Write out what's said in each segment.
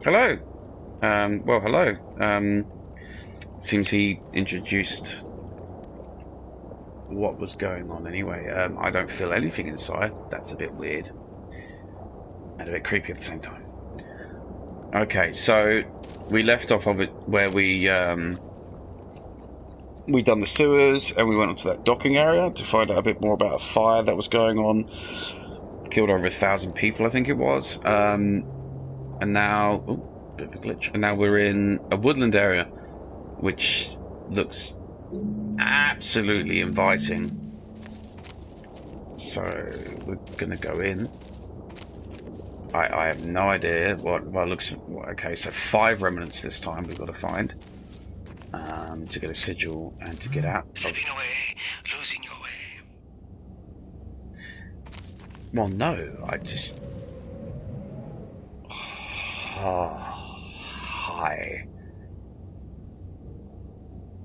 Hello. Well, hello. Seems he introduced what was going on anyway. I don't feel anything inside. That's a bit weird. And a bit creepy at the same time. Okay, so we left off of it where we done the sewers and we went onto that docking area to find out a bit more about a fire that was going on. Killed over 1,000 people, I think it was. And now... Ooh, bit of a glitch. And now we're in a woodland area, which looks absolutely inviting. So we're gonna go in. I have no idea what looks. Okay, so 5 remnants this time we've got to find to get a sigil and to get out. Slipping away, losing your way. Well, no, I just. Oh, hi.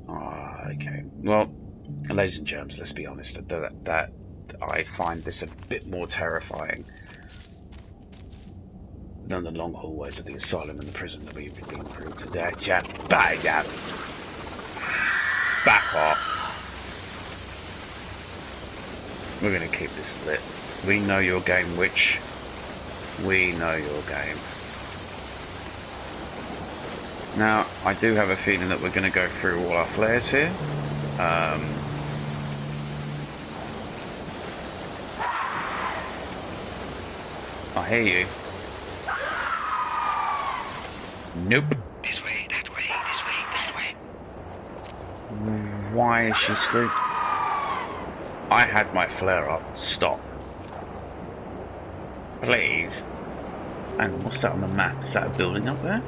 Oh, okay. Well, ladies and germs, let's be honest. That I find this a bit more terrifying than the long hallways of the asylum and the prison that we've been through today. Back off. We're going to keep this lit. We know your game, witch. We know your game. Now, I do have a feeling that we're going to go through all our flares here. I hear you. Nope. This way, that way, this way, that way. Why is she screwed? I had my flare up. Stop. Please. And what's that on the map? Is that a building up there?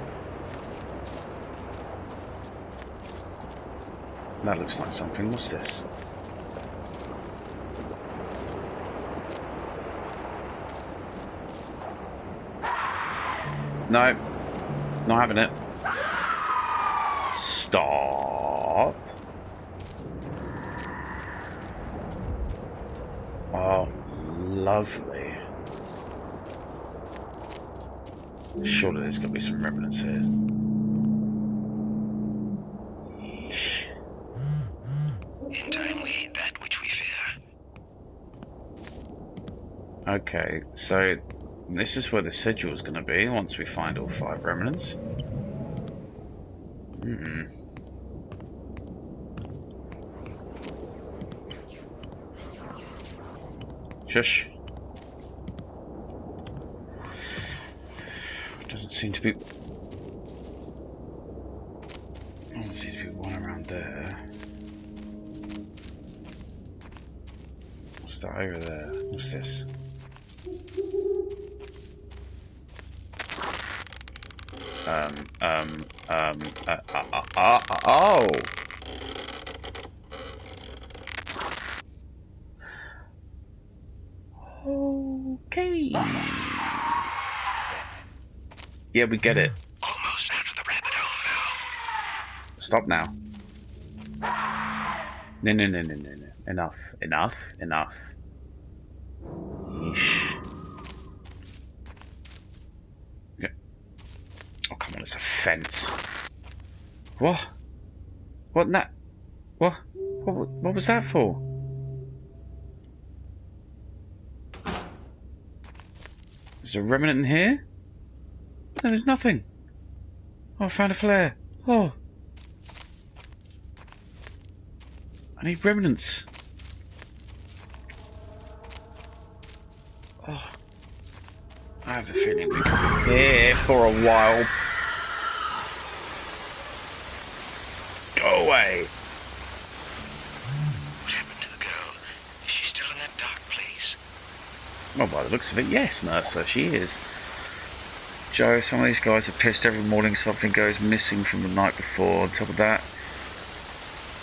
That looks like something. What's this? No. Not having it. Stop. Oh, lovely. Surely there's going to be some remnants here. In time we eat that which we fear. Okay, so this is where the sigil is going to be once we find all 5 remnants. Shush. Doesn't seem to be one around there. What's that over there? What's this? Oh! Okay. Yeah, we get it. Almost out of the rabbit hole now. Stop now. No. Enough. Yeesh. Okay. Oh, come on, it's a fence. What? What that? What was that for? Is there a remnant in here? No, there's nothing. Oh, I found a flare. Oh. I need remnants. Oh. I have a feeling we could be here for a while. Go away. What happened to the girl? Is she still in that dark place? Well, by the looks of it, yes, Mercer, she is. Joe, some of these guys are pissed every morning something goes missing from the night before. On top of that,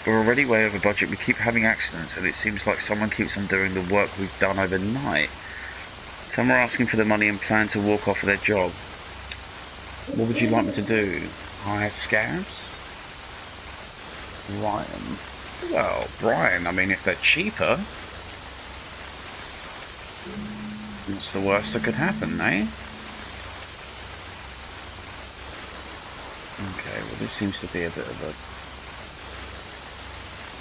we're already way over budget. We keep having accidents, and it seems like someone keeps on doing the work we've done overnight. Some are asking for the money and plan to walk off of their job. What would you like me to do? Hire scabs? Ryan. Well, Brian, I mean, if they're cheaper, what's the worst that could happen, eh? But this seems to be a bit of a...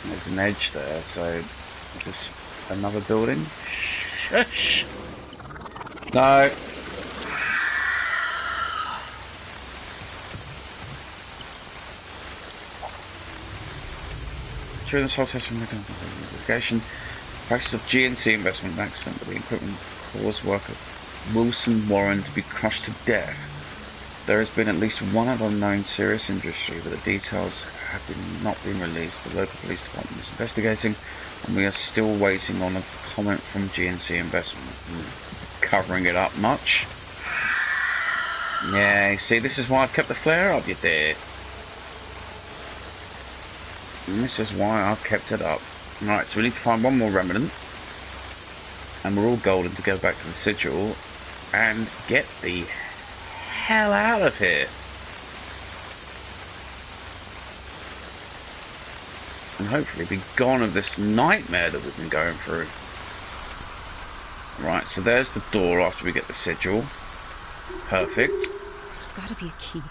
There's an edge there, so... Is this another building? Shush! No! During this whole test from investigation, practice of GNC investment accident with the equipment caused worker Wilson Warren to be crushed to death. There has been at least one other known serious injury, but the details have not been released. The local police department is investigating, and we are still waiting on a comment from GNC investment. Covering it up much? Yeah, you see, this is why I've kept the flare up, you did. And this is why I've kept it up. Alright, so we need to find one more remnant. And we're all golden to go back to the sigil and get the hell out of here. And hopefully be gone of this nightmare that we've been going through. Right, so there's the door after we get the sigil. Perfect. There's gotta be a key.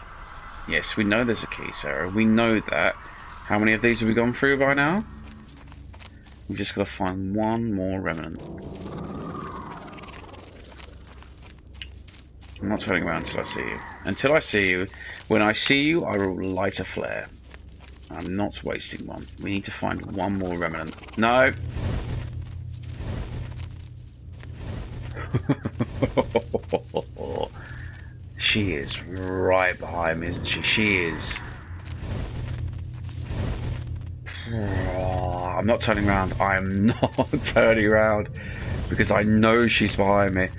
Yes, we know there's a key, Sarah. We know that. How many of these have we gone through by now? We've just got to find one more remnant. I'm not turning around until I see you. Until I see you. When I see you, I will light a flare. I'm not wasting one. We need to find one more remnant. No! She is right behind me, isn't she? She is. Oh, I'm not turning around. I am not turning around because I know she's behind me.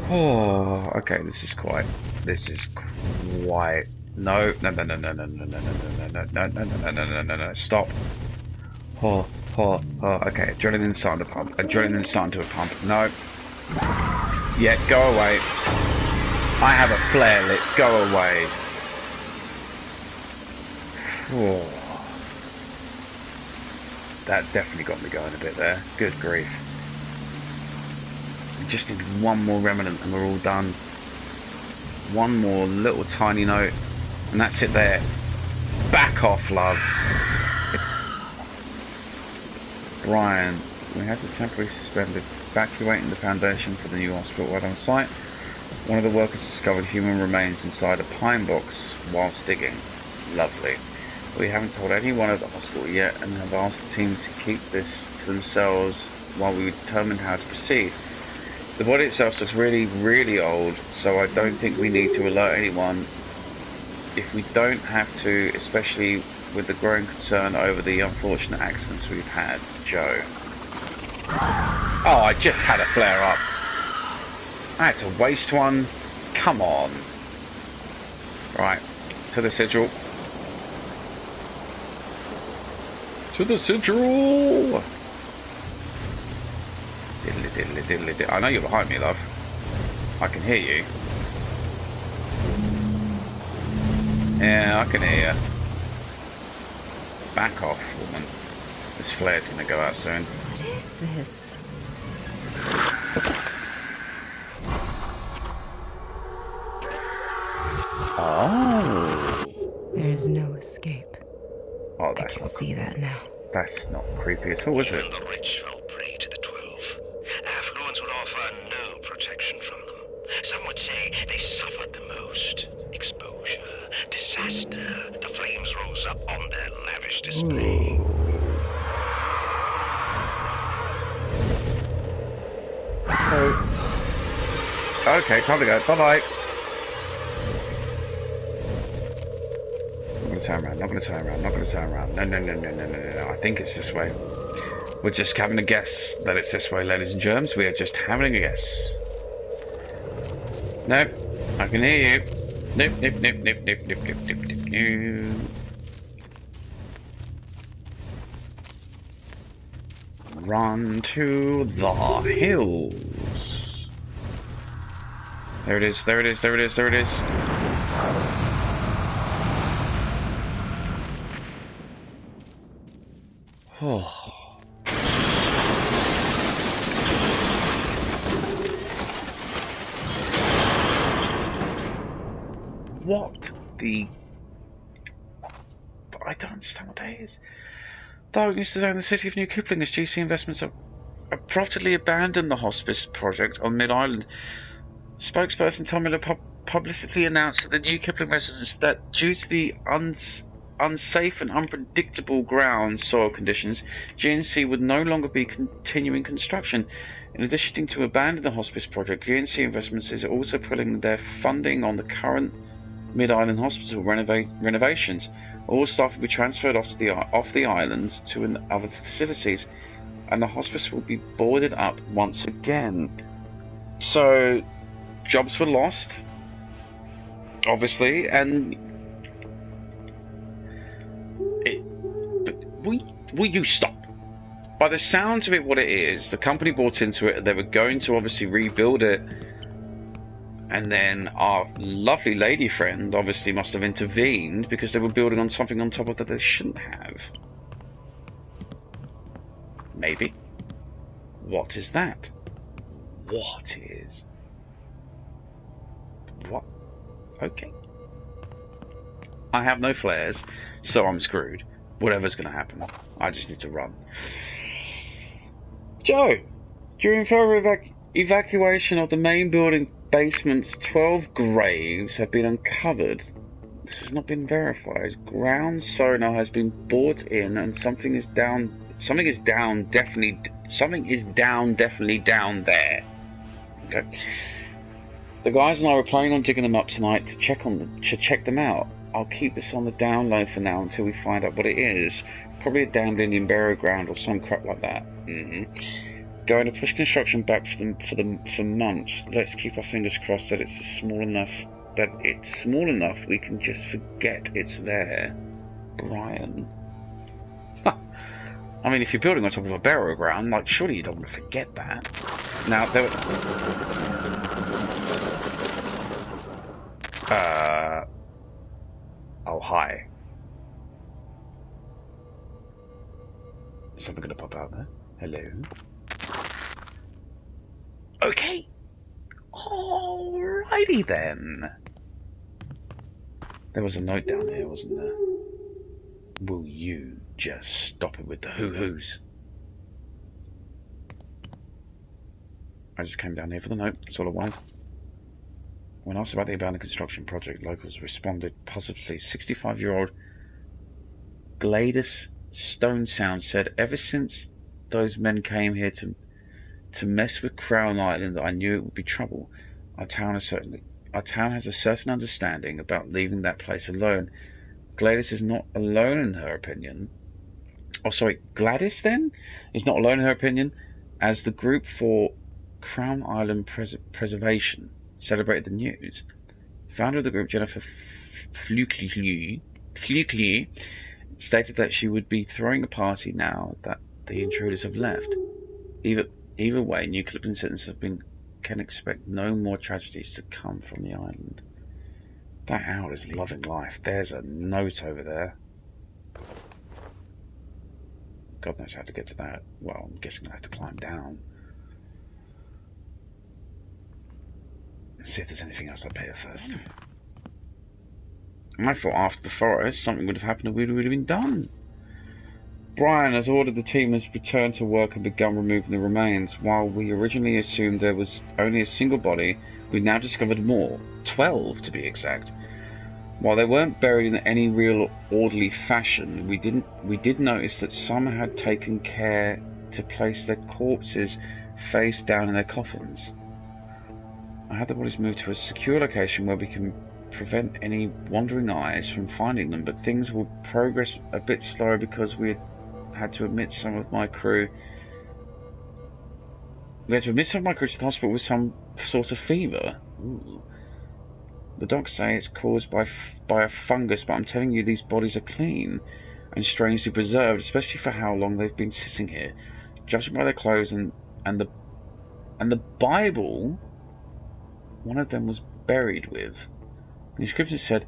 Oh, okay. This is quite. No. Stop. Oh. Okay. Adrenaline's starting to pump. Adrenaline's starting to pump. No. Yeah. Go away. I have a flare lit. Go away. Oh. That definitely got me going a bit there. Good grief. We just need one more remnant and we're all done. One more little tiny note and that's it there. Back off, love. Brian, we had to temporarily suspend evacuating the foundation for the new hospital right on site. One of the workers discovered human remains inside a pine box whilst digging. Lovely. We haven't told anyone at the hospital yet and have asked the team to keep this to themselves while we determine how to proceed. The body itself looks really, really old, so I don't think we need to alert anyone if we don't have to, especially with the growing concern over the unfortunate accidents we've had. Joe. Oh, I just had a flare up. I had to waste one. Come on. Right, to the sigil. To the sigil! Diddly diddly diddly diddly. I know you're behind me, love. I can hear you. Yeah, I can hear you. Back off, woman. This flare's gonna go out soon. What is this? Oh. There's no escape. Oh, I can see that now. That's not creepy at all, is it? Even the rich fell prey to the 12. Affluence would offer no protection from them. Some would say they suffered the most. Exposure, disaster. The flames rose up on their lavish display. So... Okay, time to go. Bye-bye. Not gonna turn around. No. I think it's this way. We're just having a guess that it's this way, ladies and germs. We are just having a guess. Nope. I can hear you. Nope. Run to the hills. There it is. Oh. What the... I don't understand what that is. Darkness to own the city of New Kipling as GC Investments have abruptly abandoned the hospice project on Mid-Island. Spokesperson Tom Miller publicly announced that the New Kipling residents that due to the unsafe and unpredictable ground soil conditions, GNC would no longer be continuing construction. In addition to abandoning the hospice project, GNC Investments is also pulling their funding on the current Mid-Island Hospital renovations. All staff will be transferred off the island to other facilities, and the hospice will be boarded up once again. So, jobs were lost, obviously, and will you stop? By the sounds of it, what it is, the company bought into it. They were going to obviously rebuild it, and then our lovely lady friend obviously must have intervened because they were building on something on top of that they shouldn't have. Maybe. What is that? What is? What? Okay. I have no flares, so I'm screwed. Whatever's going to happen, I just need to run. Joe, during further evacuation of the main building basement's 12 graves have been uncovered. This has not been verified. Ground sonar has been brought in, and something is down definitely down there. Okay. The guys and I were planning on digging them up tonight to check them out. I'll keep this on the down low for now until we find out what it is. Probably a damned Indian burial ground or some crap like that. Going to push construction back for months. Let's keep our fingers crossed that it's small enough we can just forget it's there. Brian. I mean, if you're building on top of a burial ground, like, surely you don't want to forget that. Now, there were... Oh, hi. Is something going to pop out there? Hello? Okay. Alrighty then. There was a note down here, wasn't there? Will you just stop it with the hoo-hoos? I just came down here for the note. That's all I wanted. When asked about the abandoned construction project, locals responded positively. 65-year-old Gladys Stone Sound said, "Ever since those men came here to mess with Crown Island, I knew it would be trouble. Our town has a certain understanding about leaving that place alone." Gladys is not alone in her opinion. Oh, sorry, Gladys then is not alone in her opinion, as the group for Crown Island Preservation celebrated the news. Founder of the group, Jennifer Flukeley, stated that she would be throwing a party now that the intruders have left. Either way, New Kipling citizens can expect no more tragedies to come from the island. That owl is loving life. There's a note over there. God knows how to get to that. Well, I'm guessing I'll have to climb down. See if there's anything else up here first. I thought after the forest something would have happened and we would have been done. Brian has ordered the team has returned to work and begun removing the remains. While we originally assumed there was only a single body, we've now discovered more. 12 to be exact. While they weren't buried in any real orderly fashion, we did notice that some had taken care to place their corpses face down in their coffins. I had the bodies moved to a secure location where we can prevent any wandering eyes from finding them, but things will progress a bit slower because we had to admit some of my crew to the hospital with some sort of fever. Ooh. The docs say it's caused by a fungus, but I'm telling you, these bodies are clean and strangely preserved, especially for how long they've been sitting here. Judging by their clothes and the Bible one of them was buried with. The inscription said,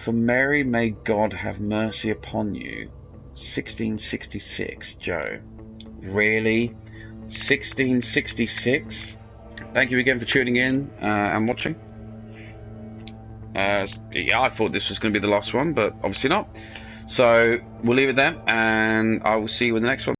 "For Mary may God have mercy upon you." 1666, Joe. Really? 1666? Thank you again for tuning in and watching. Yeah, I thought this was going to be the last one, but obviously not. So we'll leave it there, and I will see you in the next one.